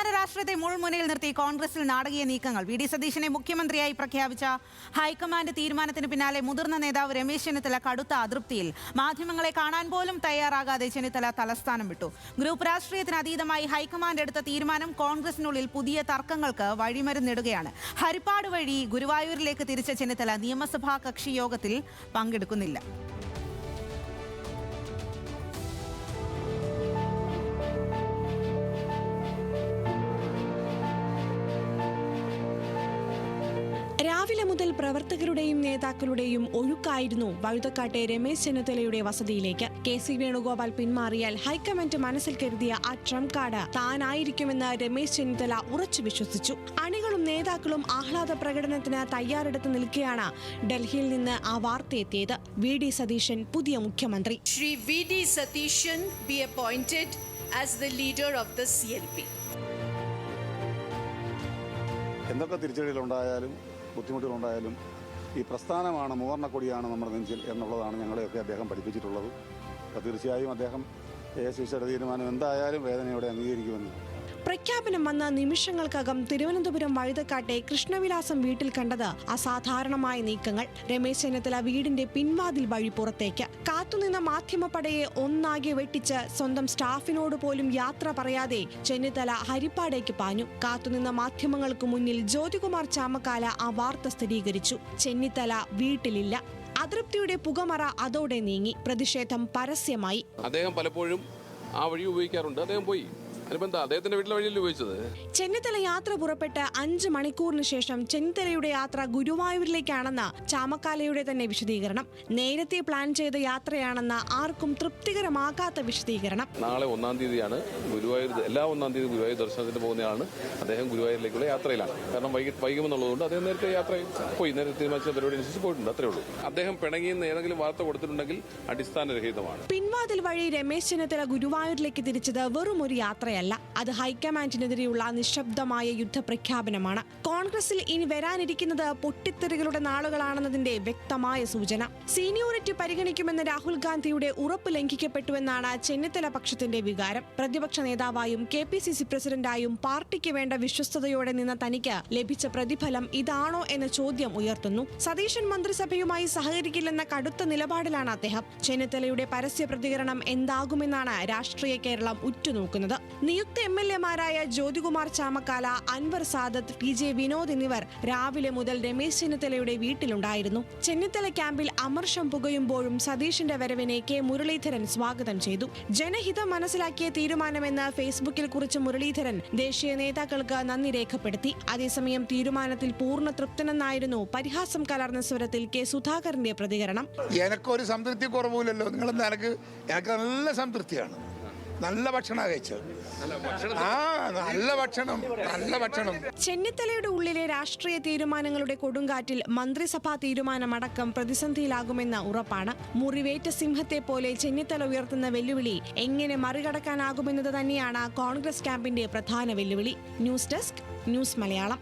സംസ്ഥാന രാഷ്ട്രീയത്തെ മുൾമുനയിൽ നിർത്തി കോൺഗ്രസിൽ നാടകീയ നീക്കങ്ങൾ. വി.ഡി. സതീശനെ മുഖ്യമന്ത്രിയായി പ്രഖ്യാപിച്ച ഹൈക്കമാൻഡ് തീരുമാനത്തിന് പിന്നാലെ മുതിർന്ന നേതാവ് രമേശ് ചെന്നിത്തല കടുത്ത അതൃപ്തിയിൽ. മാധ്യമങ്ങളെ കാണാൻ പോലും തയ്യാറാകാതെ ചെന്നിത്തല തലസ്ഥാനം വിട്ടു. ഗ്രൂപ്പ് രാഷ്ട്രീയത്തിന് അതീതമായി ഹൈക്കമാൻഡ് എടുത്ത തീരുമാനം കോൺഗ്രസിനുള്ളിൽ പുതിയ തർക്കങ്ങൾക്ക് വഴിമരുന്നിടുകയാണ്. ഹരിപ്പാട് വഴി ഗുരുവായൂരിലേക്ക് തിരിച്ച ചെന്നിത്തല നിയമസഭാ കക്ഷി യോഗത്തിൽ പങ്കെടുക്കുന്നില്ല. രാവിലെ മുതൽ പ്രവർത്തകരുടെയും നേതാക്കളുടെയും ഒഴുക്കായിരുന്നു വഴുതക്കാട്ടെ രമേശ് ചെന്നിത്തലയുടെ വസതിയിലേക്ക്. കെ.സി. വേണുഗോപാൽ പിന്മാറിയാൽ ഹൈക്കമാൻഡ് മനസ്സിൽ കരുതിയ ആ ട്രംപ് കാർഡ് താനായിരിക്കുമെന്ന് രമേശ് ചെന്നിത്തല ഉറച്ചു വിശ്വസിച്ചു. അണികളും നേതാക്കളും ആഹ്ലാദ പ്രകടനത്തിന് തയ്യാറെടുത്ത് നിൽക്കെയാണ് ഡൽഹിയിൽ നിന്ന് ആ വാർത്തയെത്തിയത്. വി.ഡി. സതീശൻ പുതിയ മുഖ്യമന്ത്രി. Shri VD. Satheesan be appointed as the leader of the CLP. എന്തൊക്കെ തിരിച്ചടികളുണ്ടായാലും ബുദ്ധിമുട്ടുകളുണ്ടായാലും ഈ പ്രസ്ഥാനമാണ്, മൂവർണ്ണക്കൊടിയാണ് നമ്മുടെ നെഞ്ചിൽ എന്നുള്ളതാണ് ഞങ്ങളെയൊക്കെ അദ്ദേഹം പഠിപ്പിച്ചിട്ടുള്ളത്. തീർച്ചയായും അദ്ദേഹം AICCയുടെ തീരുമാനം എന്തായാലും വേദനയോടെ അംഗീകരിക്കുമെന്ന്. പ്രഖ്യാപനം വന്ന നിമിഷങ്ങൾക്കകം തിരുവനന്തപുരം വഴുതക്കാട്ടെ കൃഷ്ണവിലാസം വീട്ടിൽ കണ്ടത് അസാധാരണമായ നീക്കങ്ങൾ. രമേശ് ചെന്നിത്തല വീടിന്റെ പിൻവാതിൽ വഴി പുറത്തേക്ക്. കാത്തുനിന്ന മാധ്യമപ്പടയെ ഒന്നാകെ വെട്ടിച്ച് സ്വന്തം സ്റ്റാഫിനോട് പോലും യാത്ര പറയാതെ ചെന്നിത്തല ഹരിപ്പാടേക്ക് പാഞ്ഞു. കാത്തുനിന്ന മാധ്യമങ്ങൾക്ക് മുന്നിൽ ജ്യോതികുമാർ ചാമക്കാല ആ വാർത്ത സ്ഥിരീകരിച്ചു. ചെന്നിത്തല വീട്ടിലില്ല. അതൃപ്തിയുടെ പുകമറ അതോടെ നീങ്ങി. പ്രതിഷേധം പരസ്യമായി. അദ്ദേഹം പലപ്പോഴും ആ വഴി ഉപയോഗിക്കാറുണ്ട്. അദ്ദേഹം പോയി. അദ്ദേഹത്തിന്റെ വീട്ടിലെ വഴിയല്ലേ ഉപയോഗിച്ചത്. ചെന്നിത്തല യാത്ര പുറപ്പെട്ട് 5 മണിക്കൂറിന് ശേഷം ചെന്നിത്തലയുടെ യാത്ര ഗുരുവായൂരിലേക്കാണെന്ന് ചാമക്കാലയുടെ തന്നെ വിശദീകരണം. നേരത്തെ പ്ലാൻ ചെയ്ത യാത്രയാണെന്ന് ആർക്കും തൃപ്തികരമാകാത്ത വിശദീകരണം. നാളെ 1-ാം തീയതിയാണ് ഗുരുവായൂർ. എല്ലാ 1-ാം തീയതി ഗുരുവായൂർ ദർശനത്തിന് പോകുന്നതാണ്. അദ്ദേഹം ഗുരുവായൂരിലേക്കുള്ള യാത്രയിലാണ്. കാരണം വൈകുമെന്നുള്ളതുകൊണ്ട് അദ്ദേഹം നേരത്തെ യാത്ര പോയി. നേരത്തെ തീരുമാനിച്ച പരിപാടി അനുസരിച്ച് പോയിട്ടുണ്ട്. അത്രേ ഉള്ളൂ. അദ്ദേഹം പിണങ്ങിയെന്ന് ഏതെങ്കിലും വാർത്ത കൊടുത്തിട്ടുണ്ടെങ്കിൽ അടിസ്ഥാനരഹിതമാണ്. പിൻവാതിൽ വഴി രമേശ് ചെന്നിത്തല ഗുരുവായൂരിലേക്ക് തിരിച്ചത് വെറും ഒരു യാത്രയല്ല. അത് ഹൈക്കമാൻഡിനെതിരെയുള്ള നിശബ്ദമായ യുദ്ധപ്രഖ്യാപനമാണ്. കോൺഗ്രസിൽ ഇനി വരാനിരിക്കുന്നത് പൊട്ടിത്തെറികളുടെ നാളുകളാണെന്നതിന്റെ വ്യക്തമായ സൂചന. സീനിയോറിറ്റി പരിഗണിക്കുമെന്ന രാഹുൽ ഗാന്ധിയുടെ ഉറപ്പ് ലംഘിക്കപ്പെട്ടുവെന്നാണ് ചെന്നിത്തല പക്ഷത്തിന്റെ വികാരം. പ്രതിപക്ഷ നേതാവായും KPCC പ്രസിഡന്റായും പാർട്ടിക്ക് വേണ്ട വിശ്വസ്തയോടെ നിന്ന തനിക്ക് ലഭിച്ച പ്രതിഫലം ഇതാണോ എന്ന ചോദ്യം ഉയർത്തുന്നു. സതീശൻ മന്ത്രിസഭയുമായി സഹകരിക്കില്ലെന്ന കടുത്ത നിലപാടിലാണ് അദ്ദേഹം. ചെന്നിത്തലയുടെ പരസ്യ പ്രതികരണം എന്താകുമെന്നാണ് രാഷ്ട്രീയ കേരളം ഉറ്റുനോക്കുന്നത്. നിയുക്ത MLA-മാരായ ജ്യോതികുമാർ ചാമക്കാല, അൻവർ സാദത്ത്, PJ വിനോദ് എന്നിവർ രാവിലെ മുതൽ രമേശ് ചെന്നിത്തലയുടെ വീട്ടിലുണ്ടായിരുന്നു. ചെന്നിത്തല ക്യാമ്പിൽ അമർഷം പുകയുമ്പോഴും സതീഷിന്റെ വരവിനെ K. മുരളീധരൻ സ്വാഗതം ചെയ്തു. ജനഹിതം മനസ്സിലാക്കിയ തീരുമാനമെന്ന് ഫേസ്ബുക്കിൽ കുറിച്ച മുരളീധരൻ ദേശീയ നേതാക്കൾക്ക് നന്ദി രേഖപ്പെടുത്തി. അതേസമയം തീരുമാനത്തിൽ പൂർണ്ണ തൃപ്തനെന്നായിരുന്നു പരിഹാസം കലർന്ന സ്വരത്തിൽ K. സുധാകരന്റെ പ്രതികരണം. എനിക്കൊരു സംതൃപ്തി കുറവില്ലല്ലോ. നിങ്ങളെന്താ, എനിക്ക് നല്ല സംതൃപ്തിയാണ്. നല്ല ഭക്ഷണം കഴിച്ചത്. നല്ല ഭക്ഷണം. ചെന്നിത്തലയുടെ ഉള്ളിലെ രാഷ്ട്രീയ തീരുമാനങ്ങളുടെ കൊടുങ്കാറ്റിൽ മന്ത്രിസഭാ തീരുമാനമടക്കം പ്രതിസന്ധിയിലാകുമെന്ന ഉറപ്പാണ്. മുറിവേറ്റ സിംഹത്തെ പോലെ ചെന്നിത്തല ഉയർത്തുന്ന വെല്ലുവിളി എങ്ങനെ മറികടക്കാനാകുമെന്നത് തന്നെയാണ് കോൺഗ്രസ് ക്യാമ്പിന്റെ പ്രധാന വെല്ലുവിളി. News desk, news Malayalam.